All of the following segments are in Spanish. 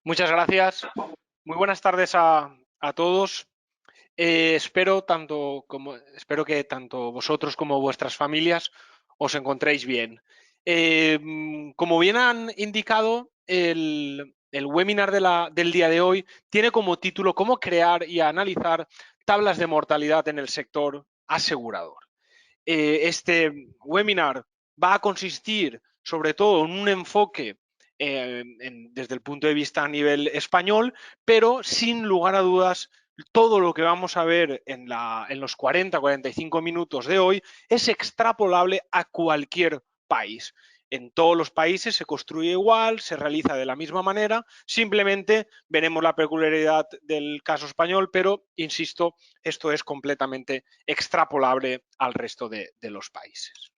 Muchas gracias. Muy buenas tardes a todos. Espero que tanto vosotros como vuestras familias os encontréis bien. Como bien han indicado, el webinar del día de hoy tiene como título "Cómo crear y analizar tablas de mortalidad en el sector asegurador". Este webinar va a consistir sobre todo en un enfoque desde el punto de vista a nivel español, pero sin lugar a dudas, todo lo que vamos a ver en los 40-45 minutos de hoy es extrapolable a cualquier país. En todos los países se construye igual, se realiza de la misma manera, simplemente veremos la peculiaridad del caso español, pero, insisto, esto es completamente extrapolable al resto de los países.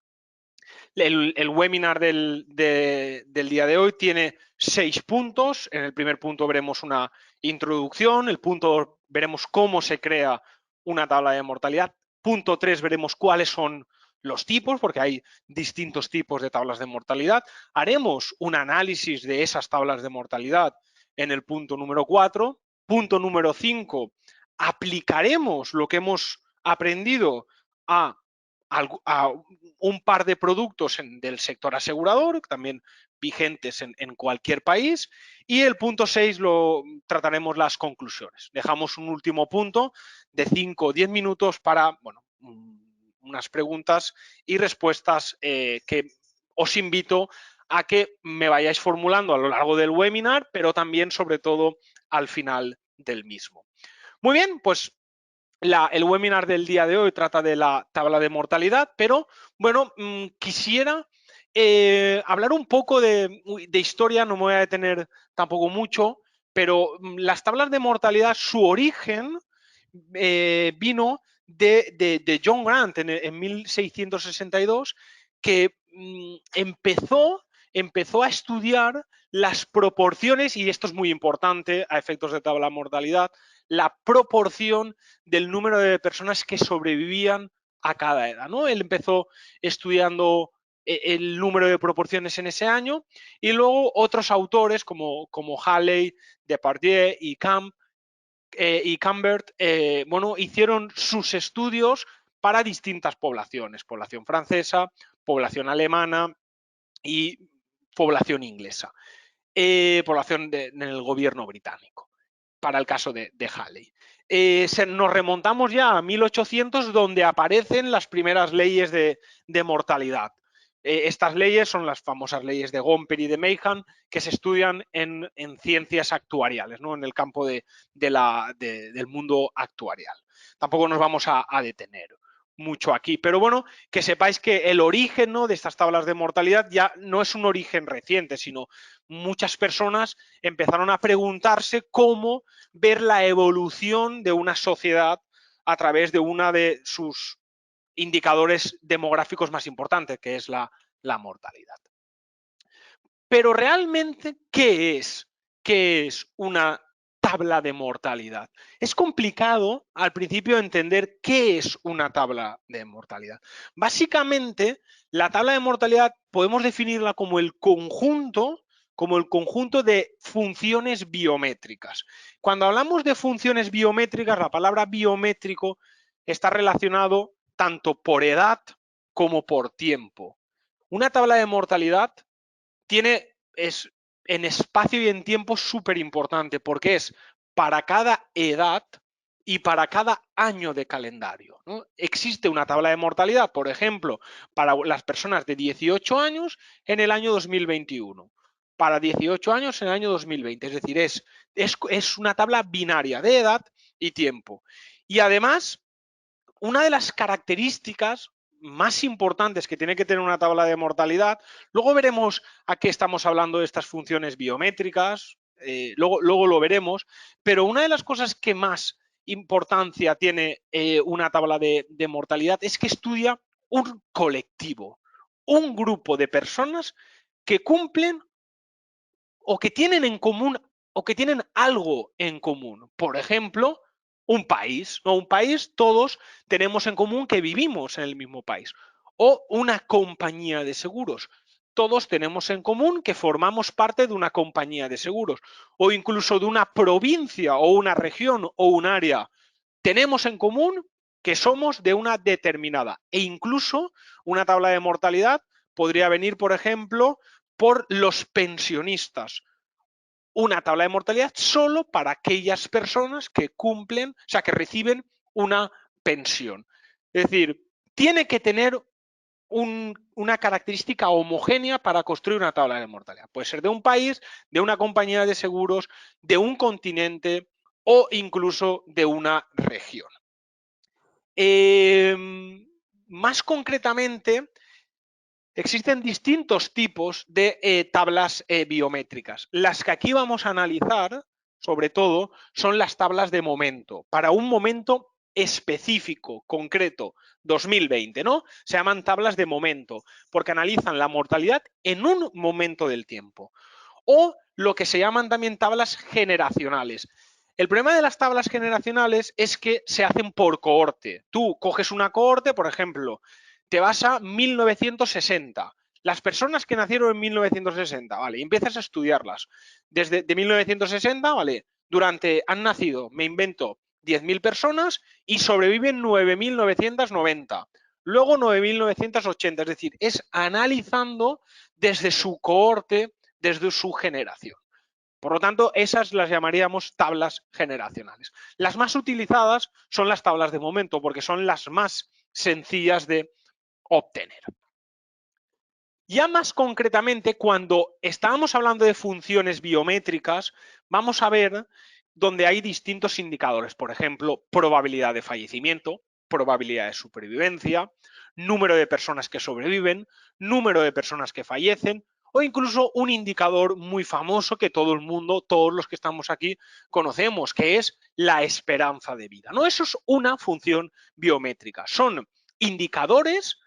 El webinar del día de hoy tiene 6 puntos. En el primer punto veremos una introducción. El punto veremos cómo se crea una tabla de mortalidad. Punto 3 veremos cuáles son los tipos, porque hay distintos tipos de tablas de mortalidad. Haremos un análisis de esas tablas de mortalidad en el punto número 4. Punto número 5, aplicaremos lo que hemos aprendido a un par de productos del sector asegurador, también vigentes en cualquier país, y el punto 6 lo trataremos las conclusiones. Dejamos un último punto de 5 o 10 minutos para, bueno, unas preguntas y respuestas que os invito a que me vayáis formulando a lo largo del webinar, pero también, sobre todo, al final del mismo. Muy bien, pues el webinar del día de hoy trata de la tabla de mortalidad, pero bueno, quisiera hablar un poco de historia, no me voy a detener tampoco mucho, pero las tablas de mortalidad, su origen vino de John Grant en 1662, que empezó a estudiar las proporciones, y esto es muy importante a efectos de tabla de mortalidad, la proporción del número de personas que sobrevivían a cada edad, ¿no? Él empezó estudiando el número de proporciones en ese año, y luego otros autores como Halley, Depardieu y Cambert, bueno, hicieron sus estudios para distintas poblaciones: población francesa, población alemana y población inglesa, población en el gobierno británico, para el caso de Halley. Nos remontamos ya a 1800, donde aparecen las primeras leyes de mortalidad. Estas leyes son las famosas leyes de Gomper y de Mahan, que se estudian en ciencias actuariales, ¿no? En el campo del mundo actuarial. Tampoco nos vamos a detener mucho aquí, pero bueno, que sepáis que el origen, ¿no?, de estas tablas de mortalidad ya no es un origen reciente, sino muchas personas empezaron a preguntarse cómo ver la evolución de una sociedad a través de una de sus indicadores demográficos más importantes, que es la mortalidad. Pero realmente, ¿qué es? ¿Qué es una tabla de mortalidad? Es complicado al principio entender qué es una tabla de mortalidad. Básicamente, la tabla de mortalidad podemos definirla como el conjunto de funciones biométricas. Cuando hablamos de funciones biométricas, la palabra biométrico está relacionado tanto por edad como por tiempo. Una tabla de mortalidad es en espacio y en tiempo súper importante, porque es para cada edad y para cada año de calendario, ¿no? Existe una tabla de mortalidad, por ejemplo, para las personas de 18 años en el año 2021, para 18 años en el año 2020. Es decir, es una tabla binaria de edad y tiempo. Y además, una de las características más importantes que tiene que tener una tabla de mortalidad, luego veremos a qué estamos hablando de estas funciones biométricas, luego lo veremos, pero una de las cosas que más importancia tiene una tabla de mortalidad es que estudia un colectivo, un grupo de personas que cumplen o que tienen en común o que tienen algo en común. Por ejemplo, un país, ¿no? Un país, todos tenemos en común que vivimos en el mismo país. O una compañía de seguros. todos tenemos en común que formamos parte de una compañía de seguros o incluso de una provincia o una región o un área. Tenemos en común que somos de una determinada e incluso una tabla de mortalidad podría venir, por ejemplo, por los pensionistas. Una tabla de mortalidad solo para aquellas personas que cumplen, o sea, que reciben una pensión. Es decir, tiene que tener una característica homogénea para construir una tabla de mortalidad. Puede ser de un país, de una compañía de seguros, de un continente o incluso de una región. Más concretamente, existen distintos tipos de tablas biométricas. Las que aquí vamos a analizar, sobre todo, son las tablas de momento, para un momento específico, concreto, 2020, ¿no? Se llaman tablas de momento, porque analizan la mortalidad en un momento del tiempo. O lo que se llaman también tablas generacionales. El problema de las tablas generacionales es que se hacen por cohorte. Tú coges una cohorte, por ejemplo, te vas a 1960. Las personas que nacieron en 1960, ¿vale? Y empiezas a estudiarlas. Desde 1960, ¿vale? Han nacido, me invento, 10.000 personas y sobreviven 9.990. Luego 9.980, es decir, es analizando desde su cohorte, desde su generación. Por lo tanto, esas las llamaríamos tablas generacionales. Las más utilizadas son las tablas de momento, porque son las más sencillas de obtener. Ya más concretamente, cuando estábamos hablando de funciones biométricas, vamos a ver donde hay distintos indicadores. Por ejemplo, probabilidad de fallecimiento, probabilidad de supervivencia, número de personas que sobreviven, número de personas que fallecen, o incluso un indicador muy famoso que todo el mundo, todos los que estamos aquí, conocemos, que es la esperanza de vida, ¿no? Eso es una función biométrica. Son indicadores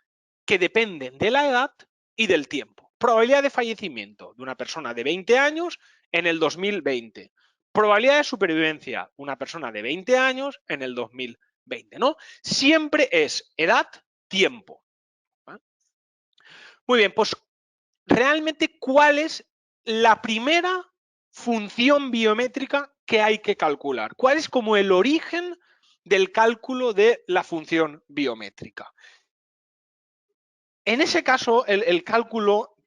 que dependen de la edad y del tiempo. Probabilidad de fallecimiento de una persona de 20 años en el 2020. Probabilidad de supervivencia, una persona de 20 años en el 2020, ¿no? Siempre es edad, tiempo. ¿Vale? Muy bien, pues realmente, ¿cuál es la primera función biométrica que hay que calcular? ¿Cuál es como el origen del cálculo de la función biométrica? En ese caso, el cálculo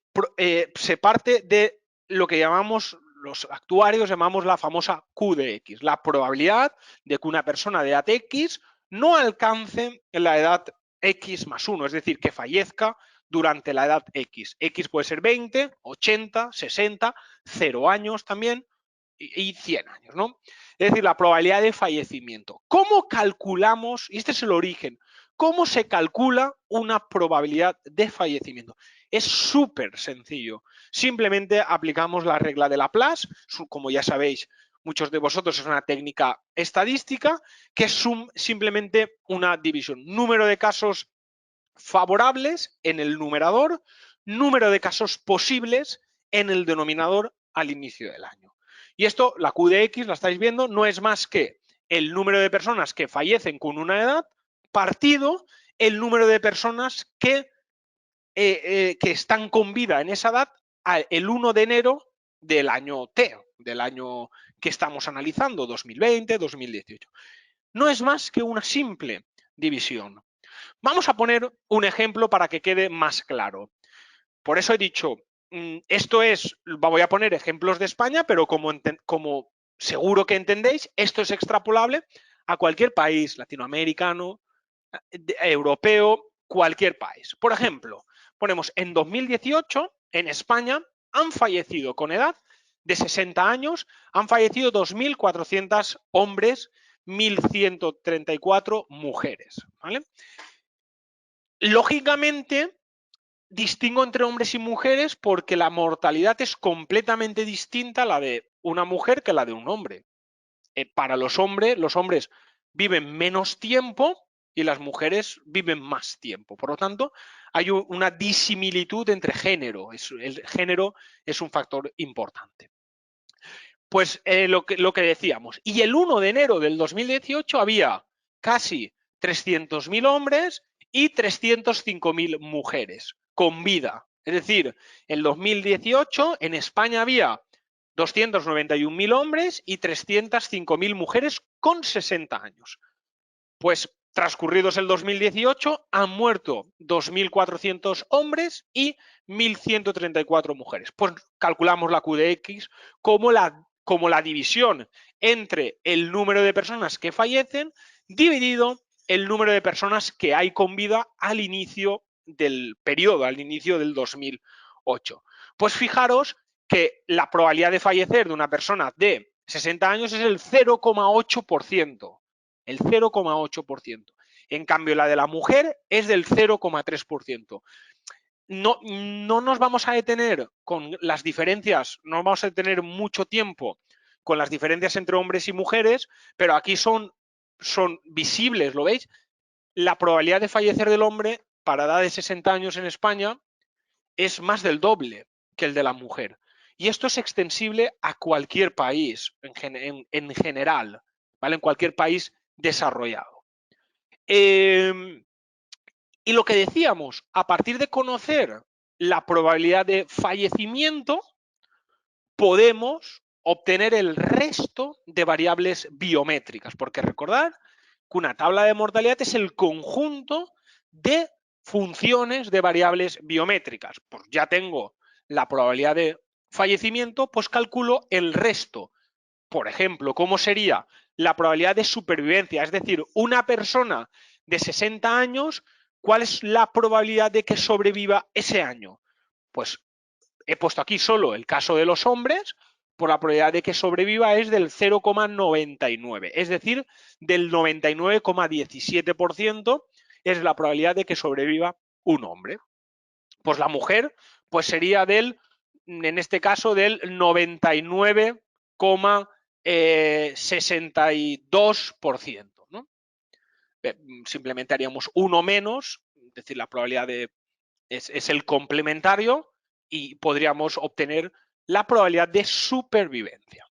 se parte de lo que llamamos, los actuarios llamamos la famosa Q de X, la probabilidad de que una persona de edad X no alcance la edad X más 1, es decir, que fallezca durante la edad X. X puede ser 20, 80, 60, 0 años también y 100 años, ¿no? Es decir, la probabilidad de fallecimiento. ¿Cómo calculamos, y este es el origen, cómo se calcula una probabilidad de fallecimiento? Es súper sencillo. Simplemente aplicamos la regla de Laplace, como ya sabéis, muchos de vosotros, es una técnica estadística que es simplemente una división. Número de casos favorables en el numerador, número de casos posibles en el denominador al inicio del año. Y esto, la Q de X, la estáis viendo, no es más que el número de personas que fallecen con una edad partido el número de personas que están con vida en esa edad el 1 de enero del año T, del año que estamos analizando, 2020, 2018. No es más que una simple división. Vamos a poner un ejemplo para que quede más claro. Por eso he dicho, esto es, voy a poner ejemplos de España, pero como seguro que entendéis, esto es extrapolable a cualquier país latinoamericano, europeo, cualquier país. Por ejemplo, ponemos en 2018, en España, han fallecido con edad de 60 años, han fallecido 2.400 hombres, 1.134 mujeres, ¿vale? Lógicamente, distingo entre hombres y mujeres porque la mortalidad es completamente distinta a la de una mujer que la de un hombre. Para los hombres viven menos tiempo y las mujeres viven más tiempo. Por lo tanto, hay una disimilitud entre género. El género es un factor importante. Pues lo que decíamos. Y el 1 de enero del 2018 había casi 300.000 hombres y 305.000 mujeres con vida Es decir, en 2018 en España había 291.000 hombres y 305.000 mujeres con 60 años. Pues transcurridos el 2018 han muerto 2.400 hombres y 1.134 mujeres. Pues calculamos la Q de X como la división entre el número de personas que fallecen dividido el número de personas que hay con vida al inicio del periodo, al inicio del 2008. Pues fijaros que la probabilidad de fallecer de una persona de 60 años es el 0,8%. El 0,8%. En cambio, la de la mujer es del 0,3%. No nos vamos a detener con las diferencias, no vamos a tener mucho tiempo con las diferencias entre hombres y mujeres, pero aquí son visibles, ¿lo veis? La probabilidad de fallecer del hombre para edad de 60 años en España es más del doble que el de la mujer. Y esto es extensible a cualquier país en general, ¿vale? En cualquier país desarrollado. Y lo que decíamos, a partir de conocer la probabilidad de fallecimiento, podemos obtener el resto de variables biométricas, porque recordad que una tabla de mortalidad es el conjunto de funciones de variables biométricas. Pues ya tengo la probabilidad de fallecimiento, pues calculo el resto. Por ejemplo, ¿cómo sería la probabilidad de supervivencia? Es decir, una persona de 60 años, ¿cuál es la probabilidad de que sobreviva ese año? Pues he puesto aquí solo el caso de los hombres, por la probabilidad de que sobreviva es del 0,99, es decir, del 99,17% es la probabilidad de que sobreviva un hombre. Pues la mujer, pues sería en este caso, del 99,62%, ¿no? Simplemente haríamos uno menos, es decir, la probabilidad es el complementario y podríamos obtener la probabilidad de supervivencia.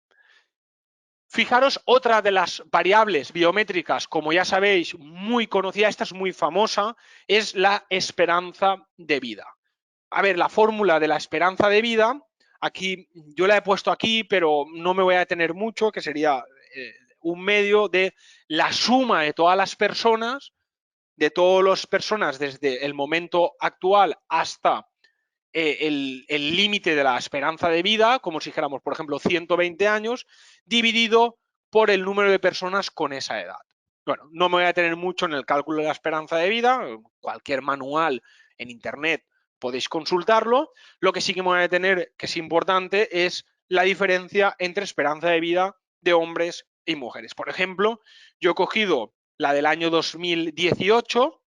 Fijaros, otra de las variables biométricas, como ya sabéis, muy conocida, esta es muy famosa, es la esperanza de vida. A ver, la fórmula de la esperanza de vida, aquí yo la he puesto aquí, pero no me voy a detener mucho, que sería un medio de la suma de todas las personas, desde el momento actual hasta el límite de la esperanza de vida, como si dijéramos, por ejemplo, 120 años, dividido por el número de personas con esa edad. Bueno, no me voy a detener mucho en el cálculo de la esperanza de vida, cualquier manual en internet podéis consultarlo. Lo que sí que me voy a detener, que es importante, es la diferencia entre esperanza de vida de hombres y mujeres. Por ejemplo, yo he cogido la del año 2018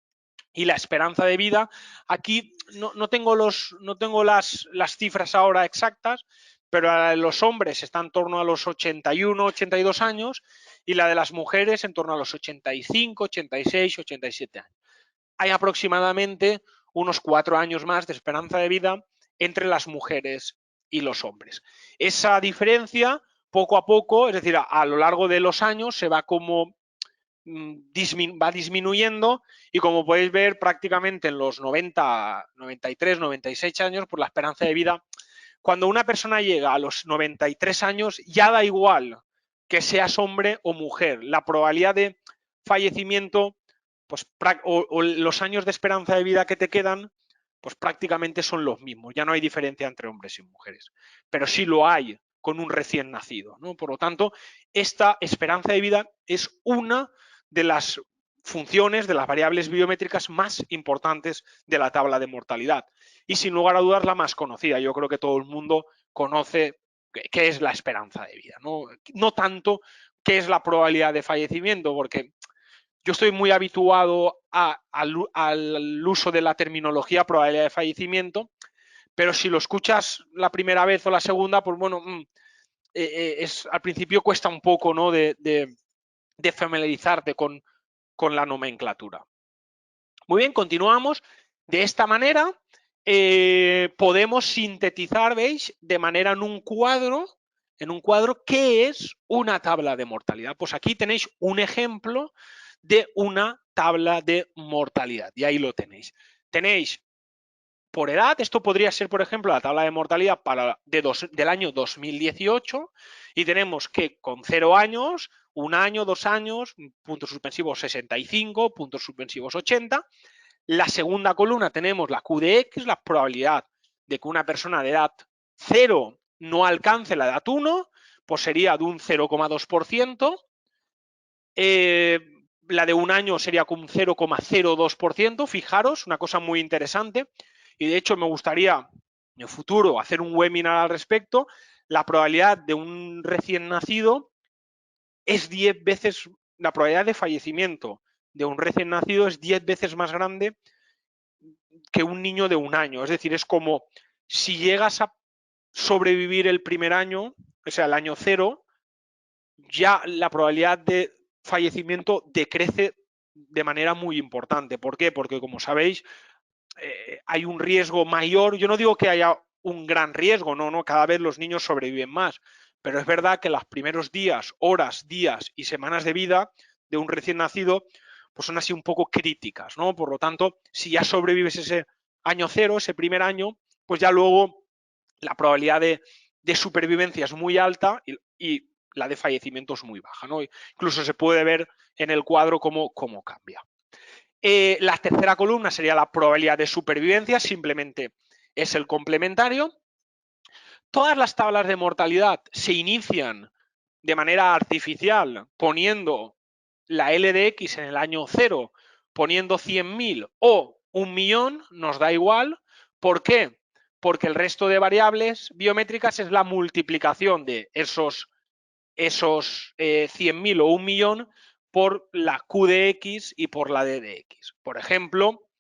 y la esperanza de vida. Aquí no tengo las cifras ahora exactas, pero la de los hombres está en torno a los 81, 82 años y la de las mujeres en torno a los 85, 86, 87 años. Hay aproximadamente unos 4 años más de esperanza de vida entre las mujeres y los hombres. Esa diferencia, poco a poco, es decir, a lo largo de los años, se va como va disminuyendo y como podéis ver prácticamente en los 90, 93, 96 años, pues la esperanza de vida, cuando una persona llega a los 93 años ya da igual que seas hombre o mujer, la probabilidad de fallecimiento pues, o los años de esperanza de vida que te quedan pues prácticamente son los mismos, ya no hay diferencia entre hombres y mujeres, pero sí lo hay con un recién nacido, ¿no? Por lo tanto, esta esperanza de vida es una de las funciones, de las variables biométricas más importantes de la tabla de mortalidad. Y sin lugar a dudas la más conocida. Yo creo que todo el mundo conoce qué es la esperanza de vida. No tanto qué es la probabilidad de fallecimiento, porque yo estoy muy habituado al uso de la terminología probabilidad de fallecimiento, pero si lo escuchas la primera vez o la segunda, pues bueno, al principio cuesta un poco, ¿no? de familiarizarte con la nomenclatura. Muy bien, continuamos. De esta manera podemos sintetizar, ¿veis? De manera en un cuadro, ¿qué es una tabla de mortalidad? Pues aquí tenéis un ejemplo de una tabla de mortalidad y ahí lo tenéis. Tenéis por edad. Esto podría ser, por ejemplo, la tabla de mortalidad del año 2018 y tenemos que con 0 años, 1 año, 2 años, puntos suspensivos 65, puntos suspensivos 80. La segunda columna tenemos la QDX, la probabilidad de que una persona de edad 0 no alcance la edad 1, pues sería de un 0,2%. La de 1 año sería con un 0,02%. Fijaros, una cosa muy interesante. Y de hecho me gustaría en el futuro hacer un webinar al respecto. La probabilidad de un recién nacido es 10 veces, la probabilidad de fallecimiento de un recién nacido es 10 veces más grande que un niño de 1 año. Es decir, es como si llegas a sobrevivir el primer año, o sea, el año 0, ya la probabilidad de fallecimiento decrece de manera muy importante. ¿Por qué? Porque, como sabéis, hay un riesgo mayor. Yo no digo que haya un gran riesgo, no, cada vez los niños sobreviven más, pero es verdad que los primeros días, horas, días y semanas de vida de un recién nacido pues son así un poco críticas, ¿no? Por lo tanto, si ya sobrevives ese año 0, ese primer año, pues ya luego la probabilidad de supervivencia es muy alta y la de fallecimiento es muy baja, ¿no? Incluso se puede ver en el cuadro cómo cambia. La tercera columna sería la probabilidad de supervivencia, simplemente es el complementario. Todas las tablas de mortalidad se inician de manera artificial poniendo la LDX en el año 0, poniendo 100.000 o 1.000.000, nos da igual. ¿Por qué? Porque el resto de variables biométricas es la multiplicación de esos 100.000 o 1.000.000 por la QDX y por la DDX. Por ejemplo,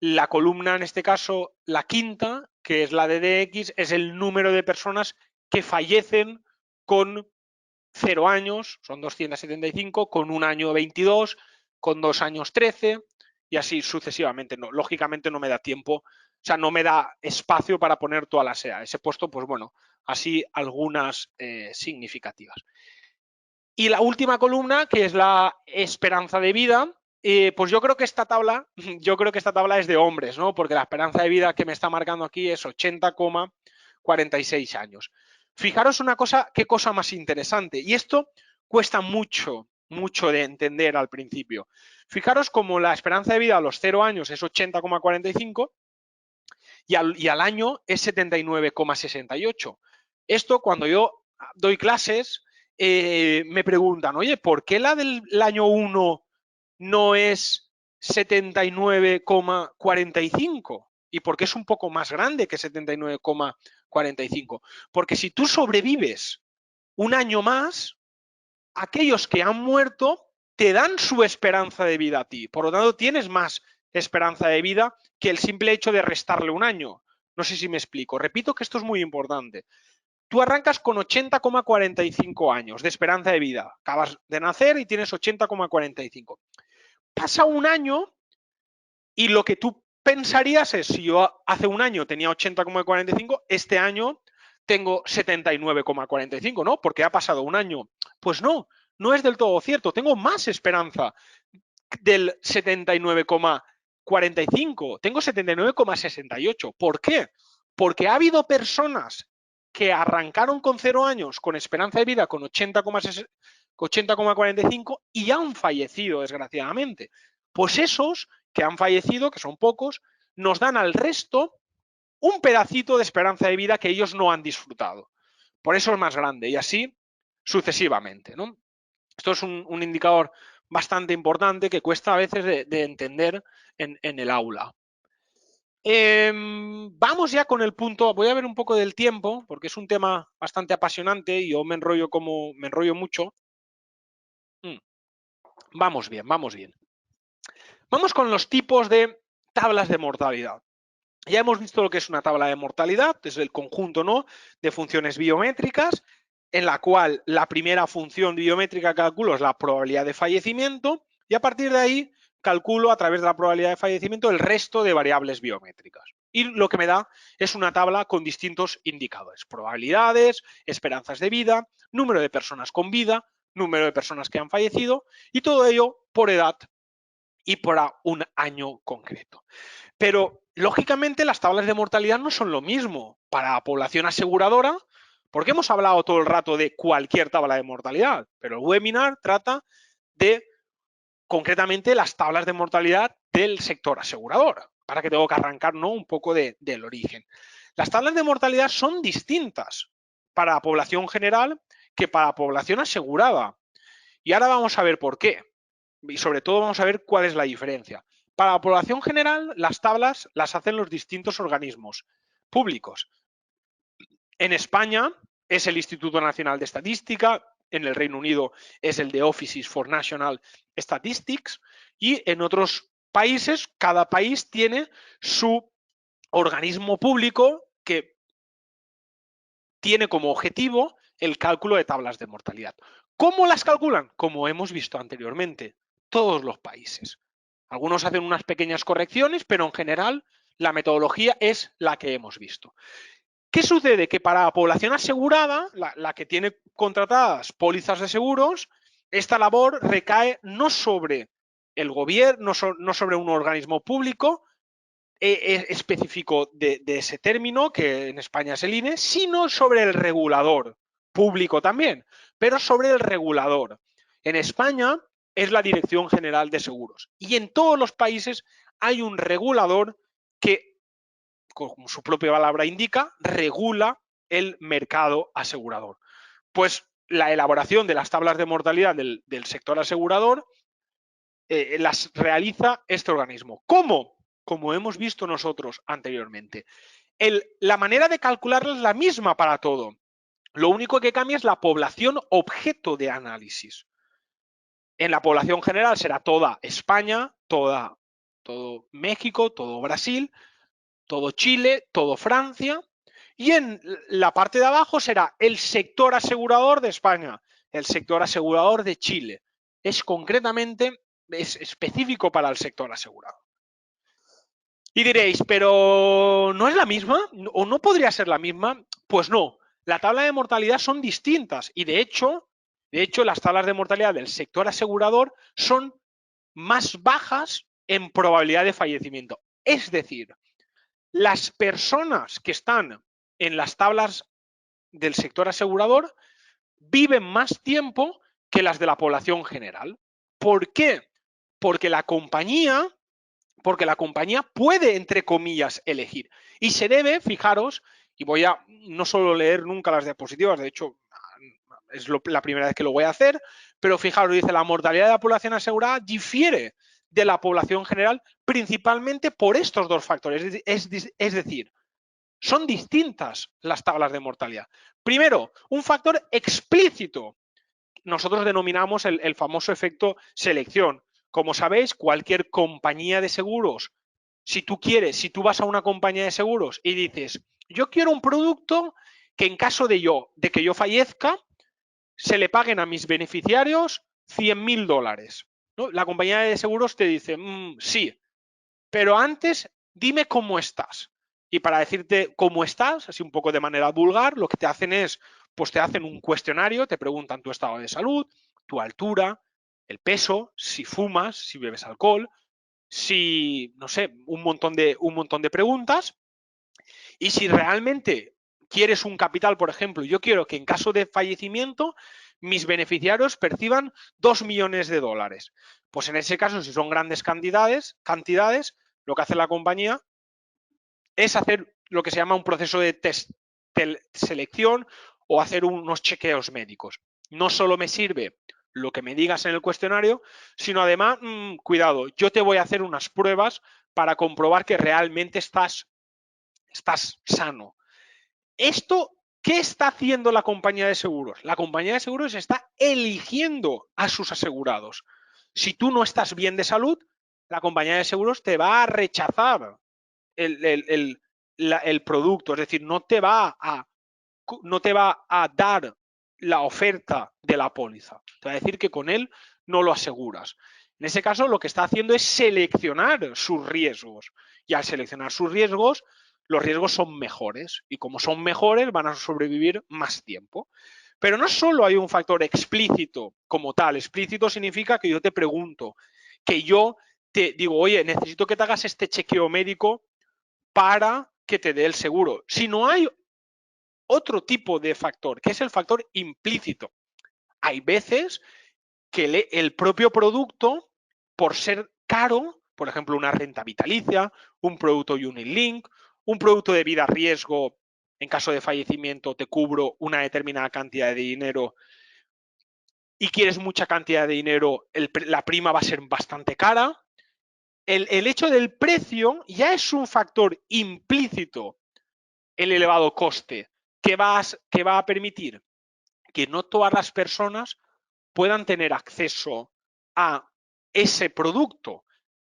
la columna, en este caso, la quinta, que es la DDX, es el número de personas que fallecen con 0 años, son 275, con 1 año 22, con 2 años 13 y así sucesivamente. No, lógicamente no me da tiempo, o sea, no me da espacio para poner todas las edades. He puesto, pues bueno, así algunas significativas. Y la última columna, que es la esperanza de vida, pues yo creo que esta tabla es de hombres, ¿no? Porque la esperanza de vida que me está marcando aquí es 80,46 años. Fijaros una cosa, qué cosa más interesante. Y esto cuesta mucho de entender al principio. Fijaros como la esperanza de vida a los 0 años es 80,45 y al año es 79,68. Esto cuando yo doy clases me preguntan, oye, ¿por qué la del año 1 no es 79,45? ¿Y por qué es un poco más grande que 79,45? Porque si tú sobrevives un año más, aquellos que han muerto te dan su esperanza de vida a ti. Por lo tanto, tienes más esperanza de vida que el simple hecho de restarle un año. No sé si me explico. Repito que esto es muy importante. Tú arrancas con 80,45 años de esperanza de vida. Acabas de nacer y tienes 80,45. Pasa un año y lo que tú pensarías es, si yo hace un año tenía 80,45, este año tengo 79,45, ¿no? Porque ha pasado un año. Pues no, no es del todo cierto. Tengo más esperanza del 79,45. Tengo 79,68. ¿Por qué? Porque ha habido personas que arrancaron con 0 años con esperanza de vida con 80,45 y han fallecido, desgraciadamente. Pues esos que han fallecido, que son pocos, nos dan al resto un pedacito de esperanza de vida que ellos no han disfrutado. Por eso es más grande y así sucesivamente, ¿no? Esto es un indicador bastante importante que cuesta a veces de entender en el aula. Vamos ya con el punto, voy a ver un poco del tiempo, porque es un tema bastante apasionante y yo me enrollo mucho. Vamos bien, vamos bien. Vamos con los tipos de tablas de mortalidad. Ya hemos visto lo que es una tabla de mortalidad, es el conjunto, ¿no?, de funciones biométricas, en la cual la primera función biométrica que calculo es la probabilidad de fallecimiento y a partir de ahí calculo a través de la probabilidad de fallecimiento el resto de variables biométricas. Y lo que me da es una tabla con distintos indicadores: probabilidades, esperanzas de vida, número de personas con vida, número de personas que han fallecido y todo ello por edad y para un año concreto. Pero, lógicamente, las tablas de mortalidad no son lo mismo para la población aseguradora, porque hemos hablado todo el rato de cualquier tabla de mortalidad, pero el webinar trata de, concretamente, las tablas de mortalidad del sector asegurador, para que tengo que arrancar, ¿no?, un poco del origen. Las tablas de mortalidad son distintas para la población general que para la población asegurada. Y ahora vamos a ver por qué. Y sobre todo vamos a ver cuál es la diferencia. Para la población general, las tablas las hacen los distintos organismos públicos. En España es el Instituto Nacional de Estadística, en el Reino Unido es el de Offices for National Statistics y en otros países, cada país tiene su organismo público que tiene como objetivo el cálculo de tablas de mortalidad. ¿Cómo las calculan? Como hemos visto anteriormente, todos los países. Algunos hacen unas pequeñas correcciones, pero en general la metodología es la que hemos visto. ¿Qué sucede? Que para la población asegurada, la que tiene contratadas pólizas de seguros, esta labor recae no sobre el gobierno, no sobre un organismo público específico de ese término, que en España es el INE, sino sobre el regulador, público también, pero sobre el regulador. En España es la Dirección General de Seguros y en todos los países hay un regulador que, como su propia palabra indica, regula el mercado asegurador. Pues la elaboración de las tablas de mortalidad del sector asegurador las realiza este organismo. ¿Cómo? Como hemos visto nosotros anteriormente. La manera de calcularla es la misma para todo. Lo único que cambia es la población objeto de análisis. En la población general será toda España, todo México, todo Brasil, todo Chile, todo Francia. Y en la parte de abajo será el sector asegurador de España, el sector asegurador de Chile. Es concretamente, es específico para el sector asegurado. Y diréis, ¿pero no es la misma? ¿O no podría ser la misma? Pues no, la tabla de mortalidad son distintas y de hecho las tablas de mortalidad del sector asegurador son más bajas en probabilidad de fallecimiento. Es decir, las personas que están en las tablas del sector asegurador viven más tiempo que las de la población general. ¿Por qué? Porque la compañía puede, entre comillas, elegir. Y se debe, fijaros, y voy a no solo leer nunca las diapositivas, de hecho, es la primera vez que lo voy a hacer, pero fijaros, dice, la mortalidad de la población asegurada difiere de la población general principalmente por estos dos factores. Es decir, son distintas las tablas de mortalidad. Primero, un factor explícito. Nosotros denominamos el famoso efecto selección. Como sabéis, cualquier compañía de seguros, si tú vas a una compañía de seguros y dices, yo quiero un producto que en caso de que yo fallezca, se le paguen a mis beneficiarios $100.000. ¿No? La compañía de seguros te dice, sí, pero antes dime cómo estás. Y para decirte cómo estás, así un poco de manera vulgar, lo que te hacen es, pues te hacen un cuestionario, te preguntan tu estado de salud, tu altura, el peso, si fumas, si bebes alcohol, si, no sé, un montón de preguntas. Y si realmente quieres un capital, por ejemplo, yo quiero que en caso de fallecimiento mis beneficiarios perciban $2 millones. Pues en ese caso, si son grandes cantidades, lo que hace la compañía es hacer lo que se llama un proceso de selección o hacer unos chequeos médicos. No solo me sirve lo que me digas en el cuestionario, sino además, cuidado, yo te voy a hacer unas pruebas para comprobar que realmente estás sano. Esto, ¿qué está haciendo la compañía de seguros? La compañía de seguros está eligiendo a sus asegurados. Si tú no estás bien de salud, la compañía de seguros te va a rechazar el producto, es decir, no te va a dar la oferta de la póliza. Te va a decir que con él no lo aseguras. En ese caso, lo que está haciendo es seleccionar sus riesgos. Y al seleccionar sus riesgos, los riesgos son mejores. Y como son mejores, van a sobrevivir más tiempo. Pero no solo hay un factor explícito como tal. Explícito significa que yo te pregunto, que yo te digo, oye, necesito que te hagas este chequeo médico para que te dé el seguro. Si no hay otro tipo de factor, que es el factor implícito. Hay veces que el propio producto, por ser caro, por ejemplo, una renta vitalicia, un producto Unit Link, un producto de vida riesgo, en caso de fallecimiento te cubro una determinada cantidad de dinero y quieres mucha cantidad de dinero, la prima va a ser bastante cara. El hecho del precio ya es un factor implícito, el elevado coste, que va a permitir que no todas las personas puedan tener acceso a ese producto.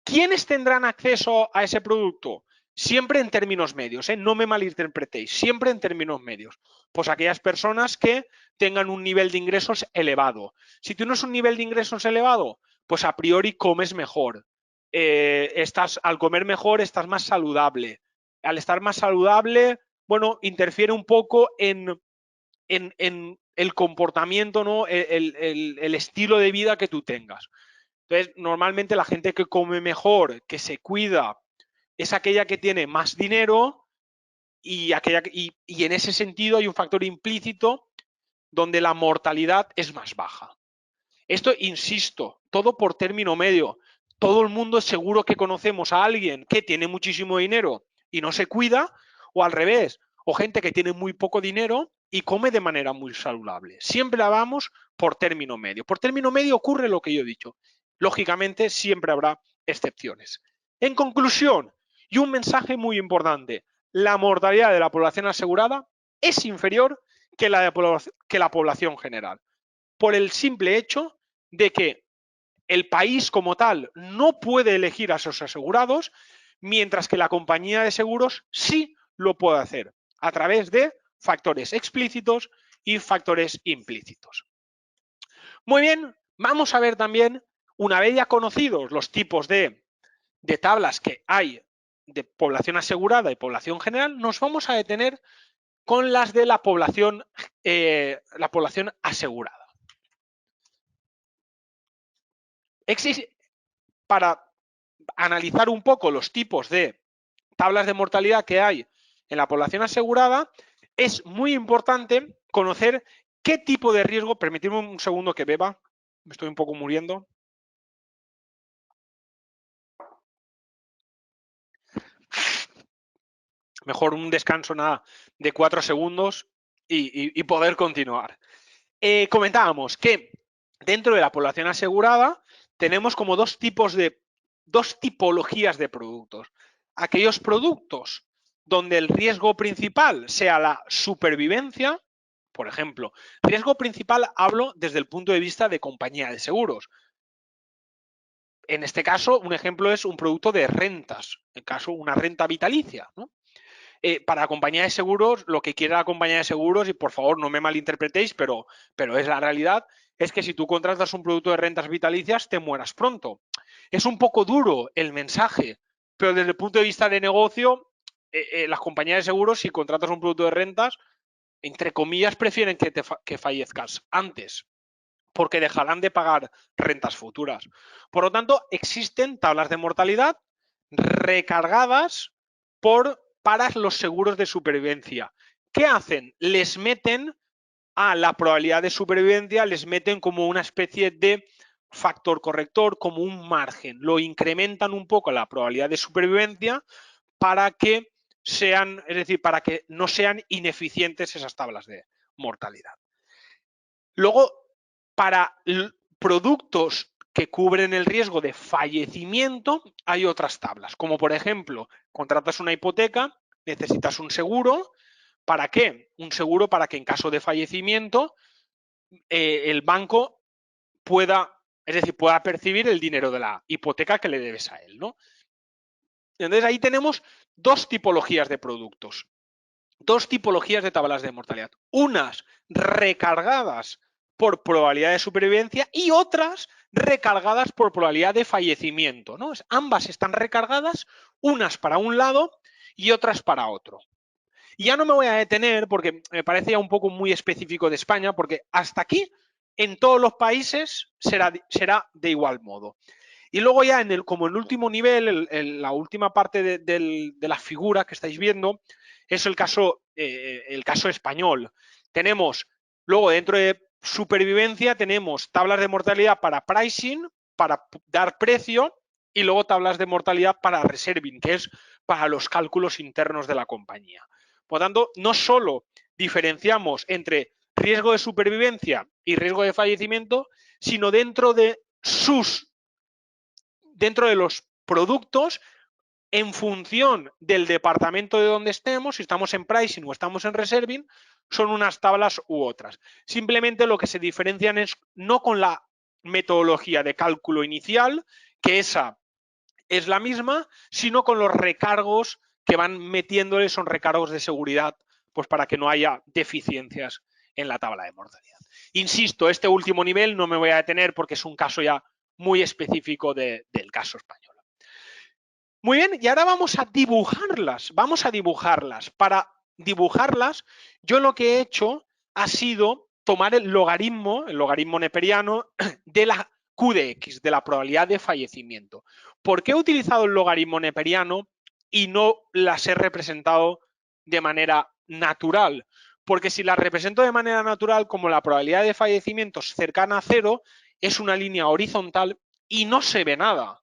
¿Quiénes tendrán acceso a ese producto? Siempre en términos medios, ¿eh? No me malinterpretéis, siempre en términos medios. Pues aquellas personas que tengan un nivel de ingresos elevado. Si tienes un nivel de ingresos elevado, pues a priori comes mejor. Al comer mejor estás más saludable. Al estar más saludable, bueno, interfiere un poco en el comportamiento, ¿no? El estilo de vida que tú tengas. Entonces, normalmente la gente que come mejor, que se cuida, es aquella que tiene más dinero y en ese sentido hay un factor implícito donde la mortalidad es más baja. Esto, insisto, todo por término medio. Todo el mundo seguro que conocemos a alguien que tiene muchísimo dinero y no se cuida, o al revés, o gente que tiene muy poco dinero y come de manera muy saludable. Siempre la vamos por término medio. Por término medio ocurre lo que yo he dicho. Lógicamente, siempre habrá excepciones. En conclusión, y un mensaje muy importante, la mortalidad de la población asegurada es inferior que la población general, por el simple hecho de que el país como tal no puede elegir a sus asegurados, mientras que la compañía de seguros sí lo puede hacer a través de factores explícitos y factores implícitos. Muy bien, vamos a ver también, una vez ya conocidos los tipos de tablas que hay de población asegurada y población general, nos vamos a detener con las de la población asegurada. Para analizar un poco los tipos de tablas de mortalidad que hay en la población asegurada, es muy importante conocer qué tipo de riesgo. Permitidme un segundo que beba, me estoy un poco muriendo. Mejor un descanso nada de 4 segundos y poder continuar. Comentábamos que dentro de la población asegurada tenemos como dos tipologías de productos. Aquellos productos donde el riesgo principal sea la supervivencia, por ejemplo, riesgo principal hablo desde el punto de vista de compañía de seguros. En este caso, un ejemplo es un producto de rentas, en caso una renta vitalicia, ¿no? Para la compañía de seguros, lo que quiere la compañía de seguros, y por favor no me malinterpretéis, pero es la realidad, es que si tú contratas un producto de rentas vitalicias, te mueras pronto. Es un poco duro el mensaje, pero desde el punto de vista de negocio, las compañías de seguros, si contratas un producto de rentas, entre comillas, prefieren que fallezcas antes, porque dejarán de pagar rentas futuras. Por lo tanto, existen tablas de mortalidad recargadas para los seguros de supervivencia. ¿Qué hacen? Les meten a la probabilidad de supervivencia, les meten como una especie de factor corrector, como un margen. Lo incrementan un poco la probabilidad de supervivencia para que para que no sean ineficientes esas tablas de mortalidad. Luego, para productos que cubren el riesgo de fallecimiento, hay otras tablas, como por ejemplo, contratas una hipoteca, necesitas un seguro. ¿Para qué? Un seguro para que en caso de fallecimiento el banco pueda percibir el dinero de la hipoteca que le debes a él, ¿no? Entonces ahí tenemos dos tipologías de productos, dos tipologías de tablas de mortalidad. Unas recargadas por probabilidad de supervivencia y otras recargadas por probabilidad de fallecimiento, ¿no? Ambas están recargadas, unas para un lado y otras para otro. Y ya no me voy a detener porque me parece ya un poco muy específico de España, porque hasta aquí en todos los países será de igual modo. Y luego ya como el último nivel, la última parte de la figura que estáis viendo, es el caso español. Tenemos, luego dentro de supervivencia, tenemos tablas de mortalidad para pricing, para dar precio, y luego tablas de mortalidad para reserving, que es para los cálculos internos de la compañía. Por lo tanto, no solo diferenciamos entre riesgo de supervivencia y riesgo de fallecimiento, sino dentro de los productos, en función del departamento de donde estemos, si estamos en pricing o estamos en reserving, son unas tablas u otras. Simplemente lo que se diferencian es no con la metodología de cálculo inicial, que esa es la misma, sino con los recargos que van metiéndole, son recargos de seguridad, pues para que no haya deficiencias en la tabla de mortalidad. Insisto, este último nivel no me voy a detener porque es un caso ya muy específico del caso español. Muy bien, y ahora vamos a dibujarlas. Para dibujarlas, yo lo que he hecho ha sido tomar el logaritmo neperiano de la Q de X, de la probabilidad de fallecimiento. ¿Por qué he utilizado el logaritmo neperiano y no las he representado de manera natural? Porque si las represento de manera natural, como la probabilidad de fallecimiento es cercana a 0, es una línea horizontal y no se ve nada.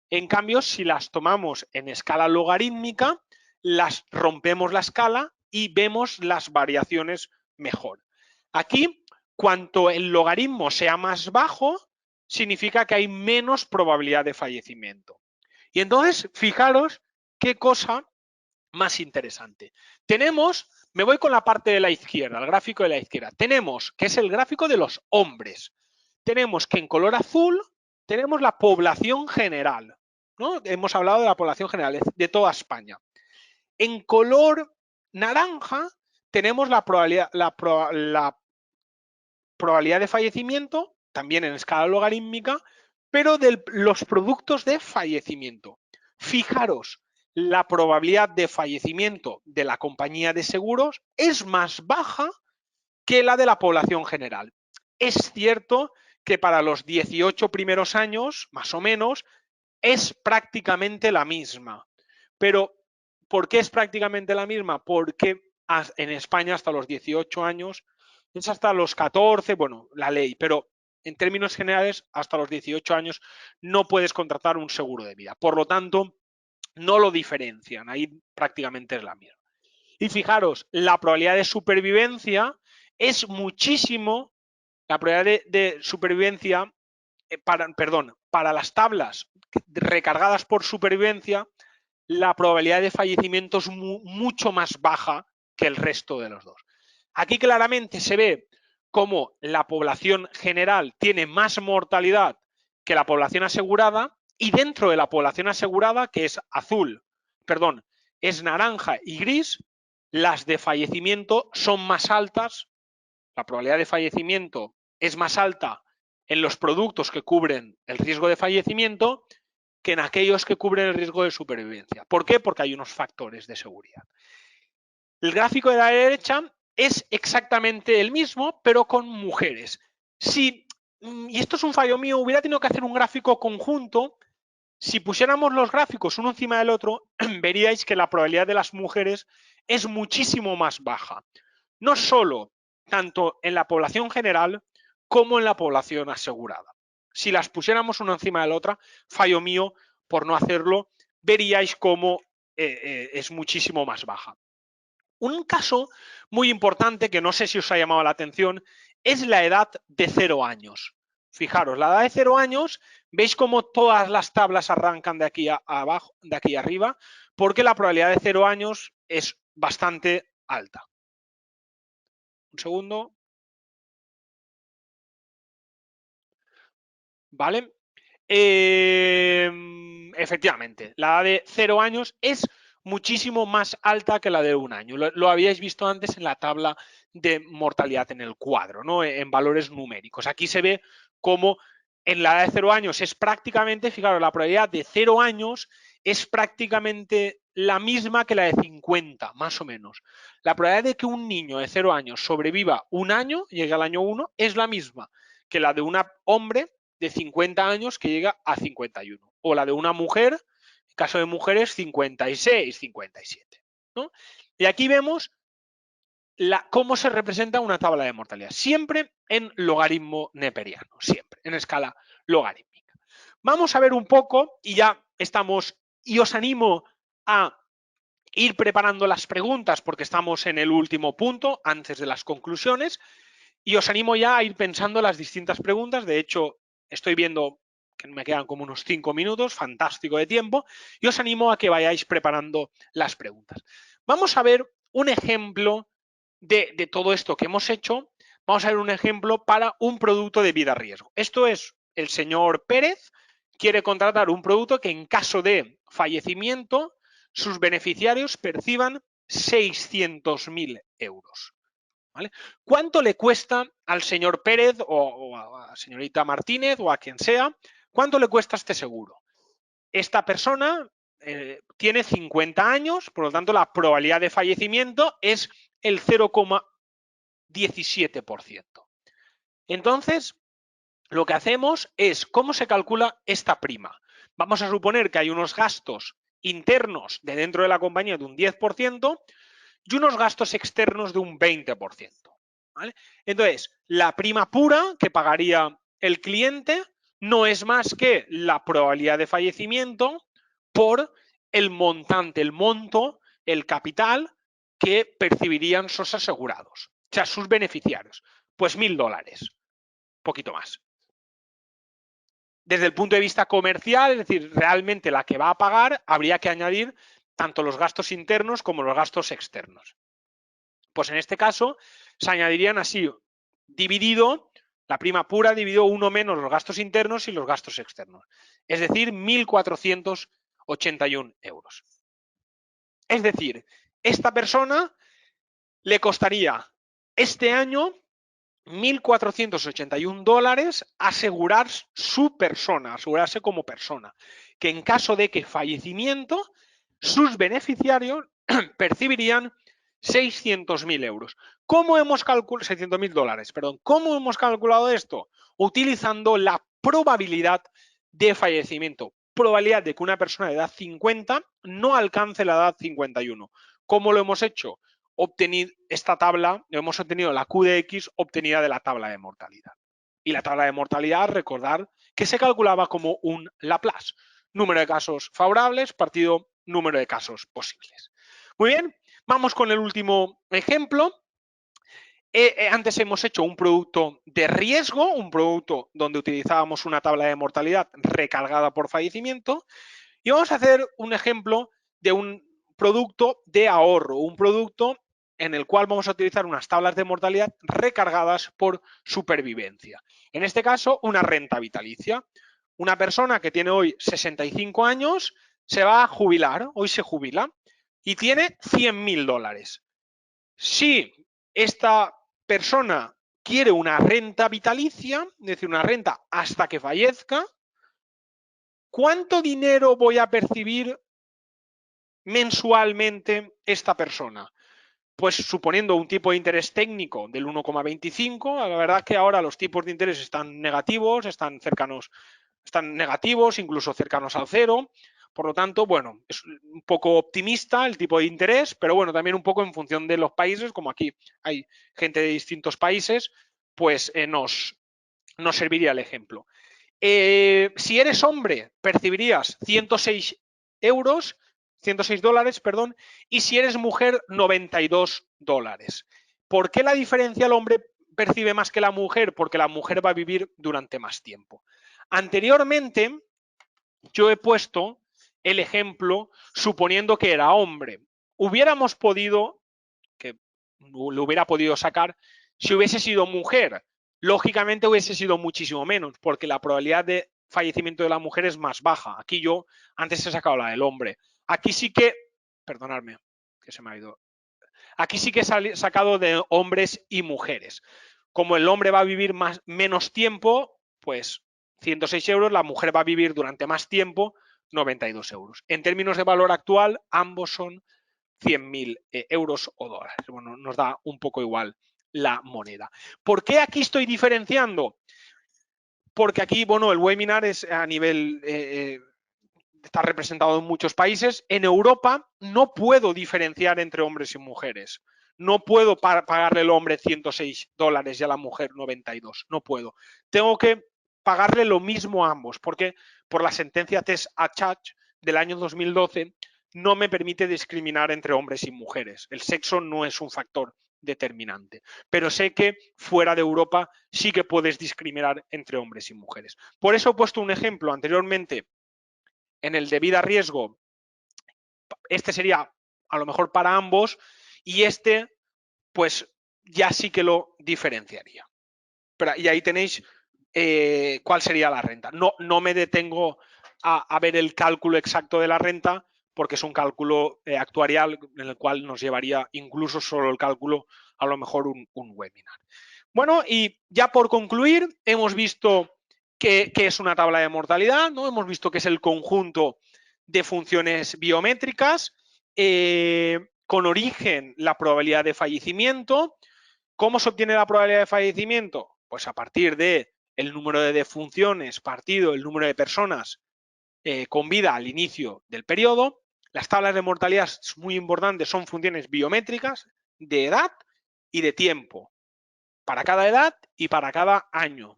En cambio, si las tomamos en escala logarítmica, las rompemos la escala y vemos las variaciones mejor. Aquí, cuanto el logaritmo sea más bajo, significa que hay menos probabilidad de fallecimiento. Y entonces, fijaros qué cosa más interesante. Tenemos, me voy con la parte de la izquierda, el gráfico de la izquierda. Tenemos, que es el gráfico de los hombres. Tenemos que en color azul tenemos la población general, ¿no? Hemos hablado de la población general de toda España. En color naranja tenemos la probabilidad de fallecimiento, también en escala logarítmica, pero de los productos de fallecimiento. Fijaros, la probabilidad de fallecimiento de la compañía de seguros es más baja que la de la población general. Es cierto que para los 18 primeros años, más o menos, es prácticamente la misma. Pero, ¿por qué es prácticamente la misma? Porque en España hasta los 18 años, es hasta los 14, bueno, la ley, pero en términos generales, hasta los 18 años no puedes contratar un seguro de vida. Por lo tanto, no lo diferencian, ahí prácticamente es la misma. Y fijaros, la probabilidad de supervivencia es muchísimo, la probabilidad de supervivencia, para las tablas recargadas por supervivencia, la probabilidad de fallecimiento es mucho más baja que el resto de los dos. Aquí claramente se ve cómo la población general tiene más mortalidad que la población asegurada, y dentro de la población asegurada, que es es naranja y gris, las de fallecimiento son más altas, la probabilidad de fallecimiento es más alta en los productos que cubren el riesgo de fallecimiento que en aquellos que cubren el riesgo de supervivencia. ¿Por qué? Porque hay unos factores de seguridad. El gráfico de la derecha es exactamente el mismo, pero con mujeres. Y esto es un fallo mío, hubiera tenido que hacer un gráfico conjunto. Si pusiéramos los gráficos uno encima del otro, veríais que la probabilidad de las mujeres es muchísimo más baja. No solo tanto en la población general como en la población asegurada. Si las pusiéramos una encima de la otra, fallo mío por no hacerlo, veríais cómo es muchísimo más baja. Un caso muy importante que no sé si os ha llamado la atención es la edad de 0 años. Fijaros, la edad de 0 años, veis cómo todas las tablas arrancan de aquí abajo, de aquí arriba, porque la probabilidad de 0 años es bastante alta. Un segundo. ¿Vale? Efectivamente, la edad de 0 años es muchísimo más alta que la de 1 año. Lo habíais visto antes en la tabla de mortalidad en el cuadro, ¿no? En valores numéricos. Aquí se ve cómo en la edad de 0 años es prácticamente, fijaros, la probabilidad de 0 años es prácticamente la misma que la de 50, más o menos. La probabilidad de que un niño de 0 años sobreviva 1 año, llegue al año 1, es la misma que la de un hombre de 50 años que llega a 51. O la de una mujer, en caso de mujeres, 56, 57. ¿No? Y aquí vemos cómo se representa una tabla de mortalidad. Siempre en logaritmo neperiano, siempre, en escala logarítmica. Vamos a ver un poco, y ya estamos, y os animo a ir preparando las preguntas porque estamos en el último punto, antes de las conclusiones, y os animo ya a ir pensando las distintas preguntas. De hecho, estoy viendo que me quedan como unos 5 minutos, fantástico de tiempo, y os animo a que vayáis preparando las preguntas. Vamos a ver un ejemplo de todo esto que hemos hecho. Vamos a ver un ejemplo para un producto de vida riesgo. Esto es el señor Pérez, quiere contratar un producto que en caso de fallecimiento sus beneficiarios perciban 600.000 euros. ¿Vale? ¿Cuánto le cuesta al señor Pérez o a la señorita Martínez o a quien sea? ¿Cuánto le cuesta este seguro? Esta persona tiene 50 años, por lo tanto la probabilidad de fallecimiento es el 0,17%. Entonces, lo que hacemos es, ¿cómo se calcula esta prima? Vamos a suponer que hay unos gastos internos de dentro de la compañía de un 10% y unos gastos externos de un 20%. ¿Vale? Entonces, la prima pura que pagaría el cliente no es más que la probabilidad de fallecimiento por el montante, el monto, el capital que percibirían sus asegurados, o sea, sus beneficiarios. Pues $1.000, poquito más. Desde el punto de vista comercial, es decir, realmente la que va a pagar, habría que añadir tanto los gastos internos como los gastos externos. Pues en este caso se añadirían así, dividido, la prima pura dividido 1 menos los gastos internos y los gastos externos. Es decir, 1.481 euros. Es decir, esta persona le costaría este año $1.481 asegurar su persona, asegurarse como persona, que en caso de que fallecimiento, sus beneficiarios percibirían 600.000 euros. ¿Cómo hemos calculado? 600.000 dólares, perdón. ¿Cómo hemos calculado esto? Utilizando la probabilidad de fallecimiento. Probabilidad de que una persona de edad 50 no alcance la edad 51. ¿Cómo lo hemos hecho? Obtener esta tabla, hemos obtenido la Q de X obtenida de la tabla de mortalidad. Y la tabla de mortalidad, recordar que se calculaba como un Laplace. Número de casos favorables partido número de casos posibles. Muy bien, vamos con el último ejemplo. Antes hemos hecho un producto de riesgo, un producto donde utilizábamos una tabla de mortalidad recargada por fallecimiento. Y vamos a hacer un ejemplo de un producto de ahorro, un producto en el cual vamos a utilizar unas tablas de mortalidad recargadas por supervivencia. En este caso, una renta vitalicia. Una persona que tiene hoy 65 años se va a jubilar, hoy se jubila, y tiene 100.000 dólares. Si esta persona quiere una renta vitalicia, es decir, una renta hasta que fallezca, ¿cuánto dinero voy a percibir mensualmente esta persona? Pues suponiendo un tipo de interés técnico del 1,25, la verdad que ahora los tipos de interés están negativos, están negativos, incluso cercanos al cero. Por lo tanto, bueno, es un poco optimista el tipo de interés, pero bueno, también un poco en función de los países, como aquí hay gente de distintos países, pues nos serviría el ejemplo. Si eres hombre, percibirías 106 euros, 106 dólares, perdón, y si eres mujer, 92 dólares. ¿Por qué la diferencia el hombre percibe más que la mujer? Porque la mujer va a vivir durante más tiempo. Anteriormente, yo he puesto el ejemplo suponiendo que era hombre. Hubiéramos podido, que lo hubiera podido sacar, si hubiese sido mujer. Lógicamente hubiese sido muchísimo menos, porque la probabilidad de fallecimiento de la mujer es más baja. Aquí yo antes he sacado la del hombre. Aquí sí que, perdonadme, que se me ha ido. Aquí sí que he sacado de hombres y mujeres. Como el hombre va a vivir menos tiempo, pues 106 euros, la mujer va a vivir durante más tiempo, 92 euros. En términos de valor actual, ambos son 100.000 euros o dólares. Bueno, nos da un poco igual la moneda. ¿Por qué aquí estoy diferenciando? porque aquí, bueno, el webinar es a nivel, está representado en muchos países. En Europa no puedo diferenciar entre hombres y mujeres. No puedo pagarle al hombre $106 y a la mujer 92. No puedo. Tengo que pagarle lo mismo a ambos, porque por la sentencia Test-Achach del año 2012 no me permite discriminar entre hombres y mujeres. El sexo no es un factor determinante. Pero sé que fuera de Europa sí que puedes discriminar entre hombres y mujeres. Por eso he puesto un ejemplo anteriormente en el de vida riesgo. Este sería a lo mejor para ambos y este pues ya sí que lo diferenciaría. Y ahí tenéis cuál sería la renta. No me detengo a ver el cálculo exacto de la renta porque es un cálculo actuarial en el cual nos llevaría incluso solo el cálculo a lo mejor un webinar. Bueno, y ya por concluir, hemos visto qué es una tabla de mortalidad, ¿no? Hemos visto que es el conjunto de funciones biométricas con origen la probabilidad de fallecimiento. ¿Cómo se obtiene la probabilidad de fallecimiento? Pues a partir de el número de defunciones partido el número de personas con vida al inicio del periodo. Las tablas de mortalidad es muy importante, son funciones biométricas de edad y de tiempo, para cada edad y para cada año.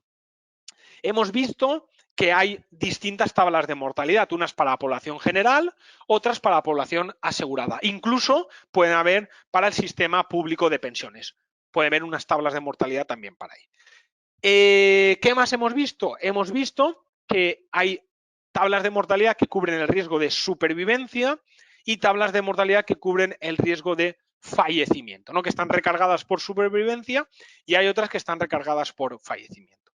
Hemos visto que hay distintas tablas de mortalidad, unas para la población general, otras para la población asegurada. Incluso pueden haber para el sistema público de pensiones. Puede haber unas tablas de mortalidad también para ahí. ¿Qué más hemos visto? Hemos visto que hay tablas de mortalidad que cubren el riesgo de supervivencia y tablas de mortalidad que cubren el riesgo de fallecimiento, ¿no? Que están recargadas por supervivencia y hay otras que están recargadas por fallecimiento.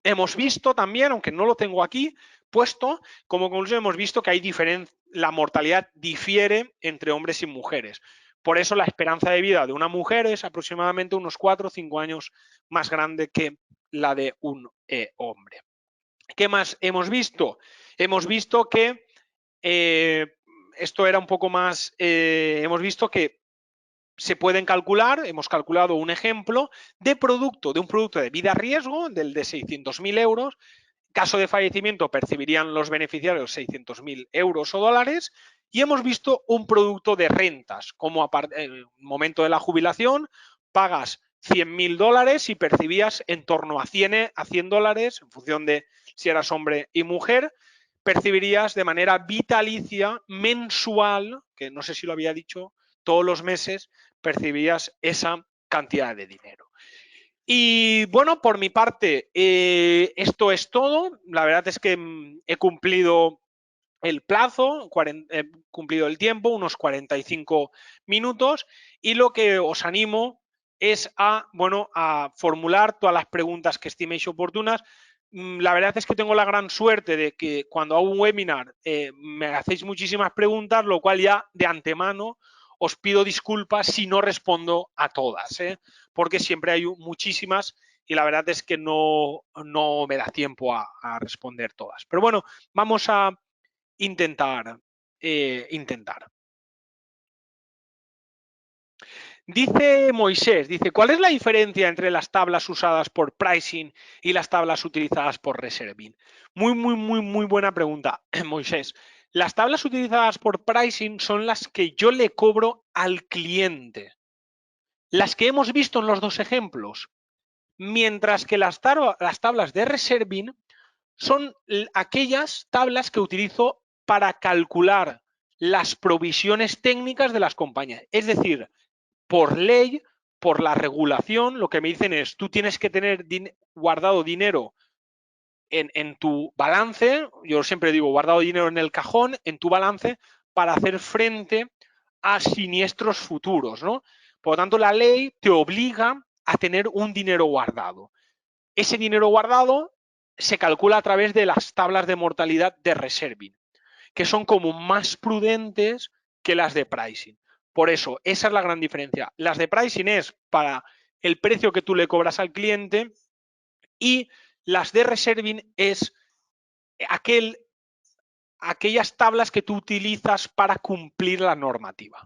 Hemos visto también, aunque no lo tengo aquí puesto, como conclusión hemos visto que hay la mortalidad difiere entre hombres y mujeres. Por eso la esperanza de vida de una mujer es aproximadamente unos 4 o 5 años más grande que la de un hombre. ¿Qué más hemos visto? Hemos visto que esto era un poco más, hemos visto que se pueden calcular, hemos calculado un ejemplo de un producto de vida riesgo, del de 600.000 euros. Caso de fallecimiento percibirían los beneficiarios 600.000 euros o dólares y hemos visto un producto de rentas, como en el momento de la jubilación pagas 100.000 dólares y percibías en torno a 100 dólares, en función de si eras hombre y mujer, percibirías de manera vitalicia, mensual, que no sé si lo había dicho, todos los meses percibías esa cantidad de dinero. Y bueno, por mi parte, esto es todo. La verdad es que he cumplido el plazo, he cumplido el tiempo, unos 45 minutos, y lo que os animo es a formular todas las preguntas que estiméis oportunas. La verdad es que tengo la gran suerte de que cuando hago un webinar me hacéis muchísimas preguntas, lo cual ya de antemano os pido disculpas si no respondo a todas, porque siempre hay muchísimas y la verdad es que no me da tiempo a responder todas. Pero bueno, vamos a intentar. Dice Moisés, ¿cuál es la diferencia entre las tablas usadas por pricing y las tablas utilizadas por reserving? Muy buena pregunta, Moisés. Las tablas utilizadas por pricing son las que yo le cobro al cliente. Las que hemos visto en los dos ejemplos. Mientras que las tablas de reserving son aquellas tablas que utilizo para calcular las provisiones técnicas de las compañías. Es decir, por ley, por la regulación, lo que me dicen es, tú tienes que tener guardado dinero en tu balance, yo siempre digo, guardado dinero en el cajón, en tu balance, para hacer frente a siniestros futuros, ¿no? Por lo tanto, la ley te obliga a tener un dinero guardado. Ese dinero guardado se calcula a través de las tablas de mortalidad de reserving, que son como más prudentes que las de pricing. Por eso, esa es la gran diferencia. Las de pricing es para el precio que tú le cobras al cliente y las de reserving es aquellas tablas que tú utilizas para cumplir la normativa.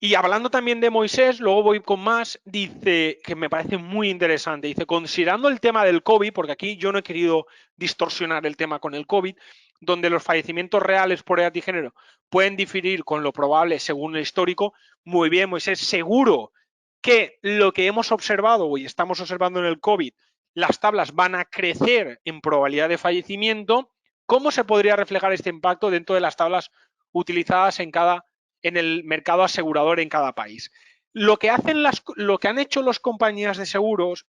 Y hablando también de Moisés, luego voy con más, dice, que me parece muy interesante, dice, considerando el tema del COVID, porque aquí yo no he querido distorsionar el tema con el COVID, donde los fallecimientos reales por edad y género pueden diferir con lo probable según el histórico, muy bien, Moisés, seguro que lo que hemos observado y estamos observando en el COVID, las tablas van a crecer en probabilidad de fallecimiento. ¿Cómo se podría reflejar este impacto dentro de las tablas utilizadas en el mercado asegurador en cada país? Lo que han hecho las compañías de seguros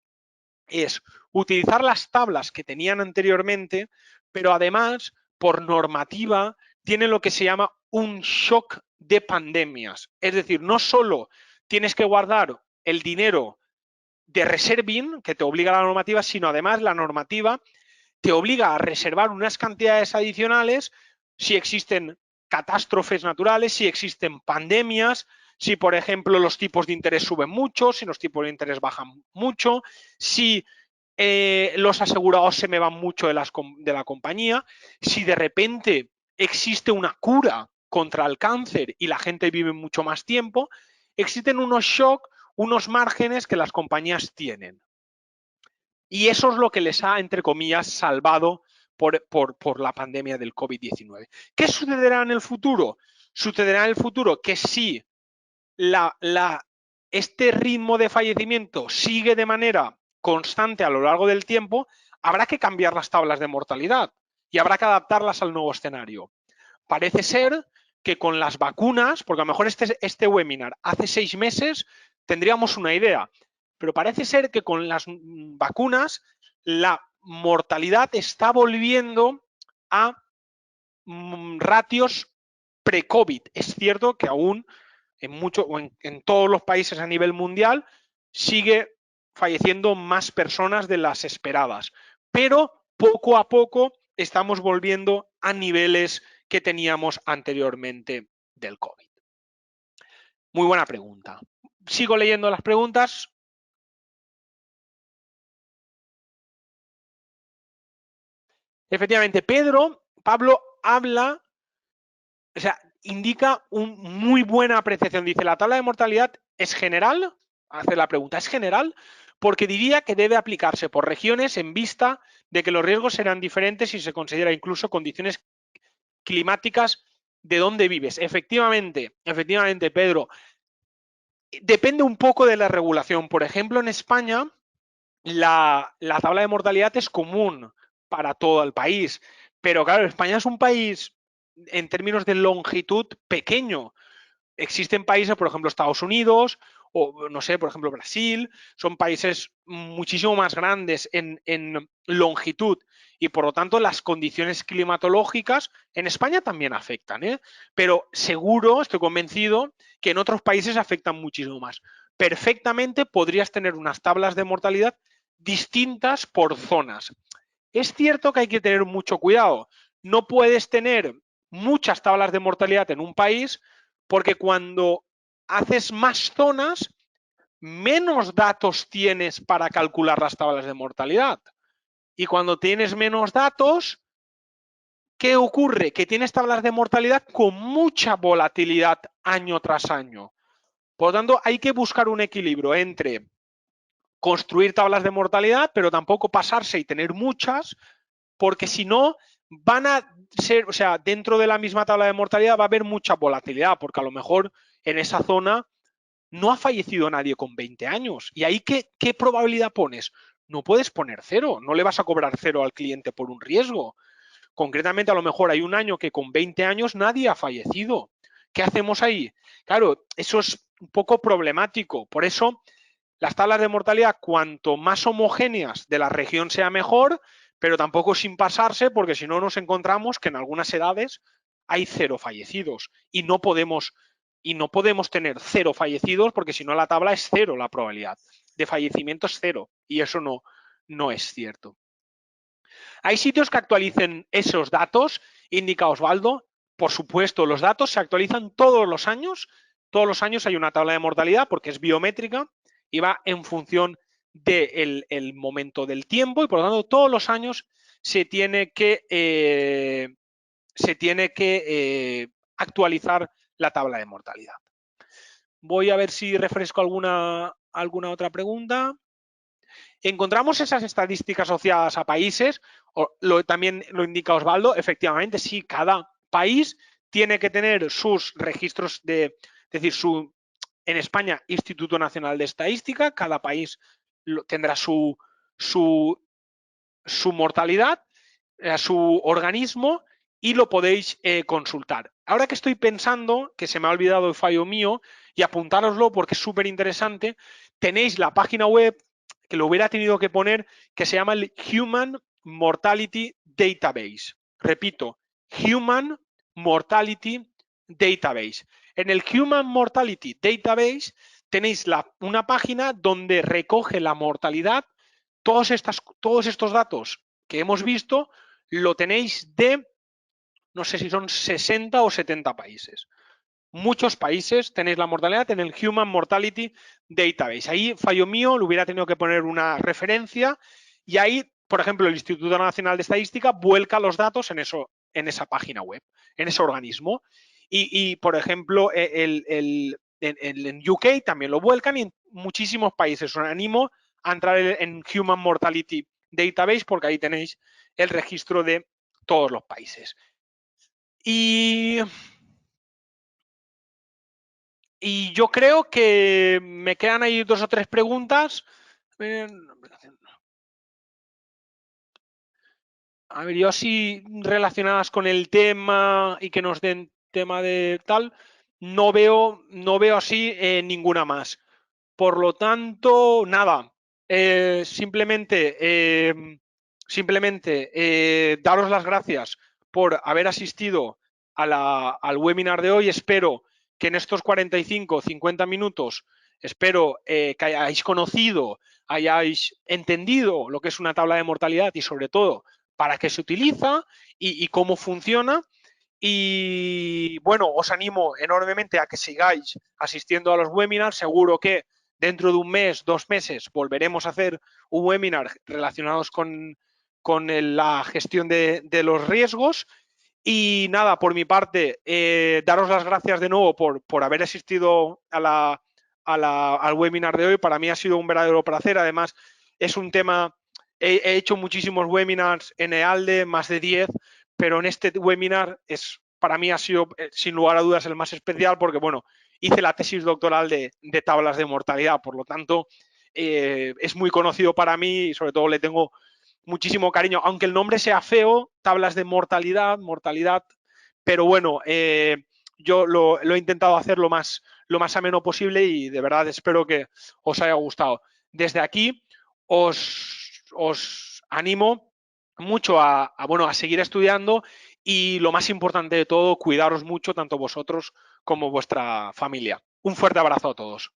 es utilizar las tablas que tenían anteriormente, pero además, por normativa, tienen lo que se llama un shock de pandemias. Es decir, no solo tienes que guardar el dinero de reserving, que te obliga la normativa, sino además la normativa te obliga a reservar unas cantidades adicionales si existen catástrofes naturales, si existen pandemias, si, por ejemplo, los tipos de interés suben mucho, si los tipos de interés bajan mucho, si los asegurados se me van mucho de la compañía, si de repente existe una cura contra el cáncer y la gente vive mucho más tiempo, existen unos shocks, unos márgenes que las compañías tienen. Y eso es lo que les ha, entre comillas, salvado por la pandemia del COVID-19. ¿Qué sucederá en el futuro? Sucederá en el futuro que si este ritmo de fallecimiento sigue de manera constante a lo largo del tiempo, habrá que cambiar las tablas de mortalidad y habrá que adaptarlas al nuevo escenario. Parece ser que con las vacunas, porque a lo mejor este webinar hace 6 meses tendríamos una idea, pero parece ser que con las vacunas la mortalidad está volviendo a ratios pre-COVID. Es cierto que aún en todos los países a nivel mundial sigue falleciendo más personas de las esperadas, pero poco a poco estamos volviendo a niveles que teníamos anteriormente del COVID. Muy buena pregunta. Sigo leyendo las preguntas. Efectivamente, Pablo habla, o sea, indica una muy buena apreciación. Dice, la tabla de mortalidad es general, hace la pregunta, ¿es general? Porque diría que debe aplicarse por regiones en vista de que los riesgos serán diferentes si se considera incluso condiciones climáticas de dónde vives. Efectivamente, Pedro, depende un poco de la regulación. Por ejemplo, en España, la tabla de mortalidad es común para todo el país, pero claro, España es un país en términos de longitud pequeño. Existen países, por ejemplo, Estados Unidos o, no sé, por ejemplo, Brasil, son países muchísimo más grandes en longitud y, por lo tanto, las condiciones climatológicas en España también afectan, ¿eh? Pero seguro, estoy convencido, que en otros países afectan muchísimo más. Perfectamente podrías tener unas tablas de mortalidad distintas por zonas. Es cierto que hay que tener mucho cuidado. No puedes tener muchas tablas de mortalidad en un país porque cuando haces más zonas, menos datos tienes para calcular las tablas de mortalidad. Y cuando tienes menos datos, ¿qué ocurre? Que tienes tablas de mortalidad con mucha volatilidad año tras año. Por lo tanto, hay que buscar un equilibrio entre construir tablas de mortalidad, pero tampoco pasarse y tener muchas, porque si no, van a ser, o sea, dentro de la misma tabla de mortalidad va a haber mucha volatilidad, porque a lo mejor en esa zona no ha fallecido nadie con 20 años. ¿Y ahí qué probabilidad pones? No puedes poner cero, no le vas a cobrar cero al cliente por un riesgo. Concretamente, a lo mejor hay un año que con 20 años nadie ha fallecido. ¿Qué hacemos ahí? Claro, eso es un poco problemático. Por eso, las tablas de mortalidad, cuanto más homogéneas de la región sea mejor, pero tampoco sin pasarse, porque si no nos encontramos que en algunas edades hay 0 fallecidos y no podemos tener 0 fallecidos porque si no la tabla es 0 la probabilidad de fallecimiento es 0 y eso no es cierto. ¿Hay sitios que actualicen esos datos? Indica Osvaldo. Por supuesto, los datos se actualizan todos los años. Todos los años hay una tabla de mortalidad porque es biométrica y va en función del momento del tiempo y por lo tanto todos los años se tiene que actualizar la tabla de mortalidad. Voy a ver si refresco alguna otra pregunta. Encontramos esas estadísticas asociadas a países, también lo indica Osvaldo, efectivamente, sí, cada país tiene que tener sus registros es decir, en España, Instituto Nacional de Estadística, cada país tendrá su mortalidad, su organismo, y lo podéis consultar. Ahora que estoy pensando, que se me ha olvidado el fallo mío, y apuntároslo porque es súper interesante, tenéis la página web que lo hubiera tenido que poner, que se llama el Human Mortality Database. Repito, Human Mortality Database. En el Human Mortality Database tenéis una página donde recoge la mortalidad. Todos estos datos que hemos visto lo tenéis de, no sé si son 60 o 70 países. Muchos países tenéis la mortalidad en el Human Mortality Database. Ahí, fallo mío, le hubiera tenido que poner una referencia, y ahí, por ejemplo, el Instituto Nacional de Estadística vuelca los datos en esa página web, en ese organismo. Y por ejemplo, en UK también lo vuelcan, y en muchísimos países. Os animo a entrar en Human Mortality Database porque ahí tenéis el registro de todos los países. Y yo creo que me quedan ahí 2 o 3 preguntas. A ver, yo así relacionadas con el tema y que nos den tema de tal, no veo así ninguna más. Por lo tanto, nada, simplemente daros las gracias por haber asistido al webinar de hoy. Espero que en estos 45 o 50 minutos, espero que hayáis conocido, hayáis entendido lo que es una tabla de mortalidad y, sobre todo, para qué se utiliza y cómo funciona. Y bueno, os animo enormemente a que sigáis asistiendo a los webinars. Seguro que dentro de un mes, 2 meses, volveremos a hacer un webinar relacionados con la gestión de los riesgos. Y nada, por mi parte, daros las gracias de nuevo por haber asistido al webinar de hoy. Para mí ha sido un verdadero placer. Además, es un tema, he hecho muchísimos webinars en EALDE, más de 10, pero en este webinar para mí ha sido, sin lugar a dudas, el más especial porque, bueno, hice la tesis doctoral de tablas de mortalidad. Por lo tanto, es muy conocido para mí y, sobre todo, le tengo muchísimo cariño, aunque el nombre sea feo, tablas de mortalidad, pero bueno, yo lo he intentado hacer lo más ameno posible, y de verdad espero que os haya gustado. Desde aquí os animo mucho a seguir estudiando, y lo más importante de todo, cuidaros mucho, tanto vosotros como vuestra familia. Un fuerte abrazo a todos.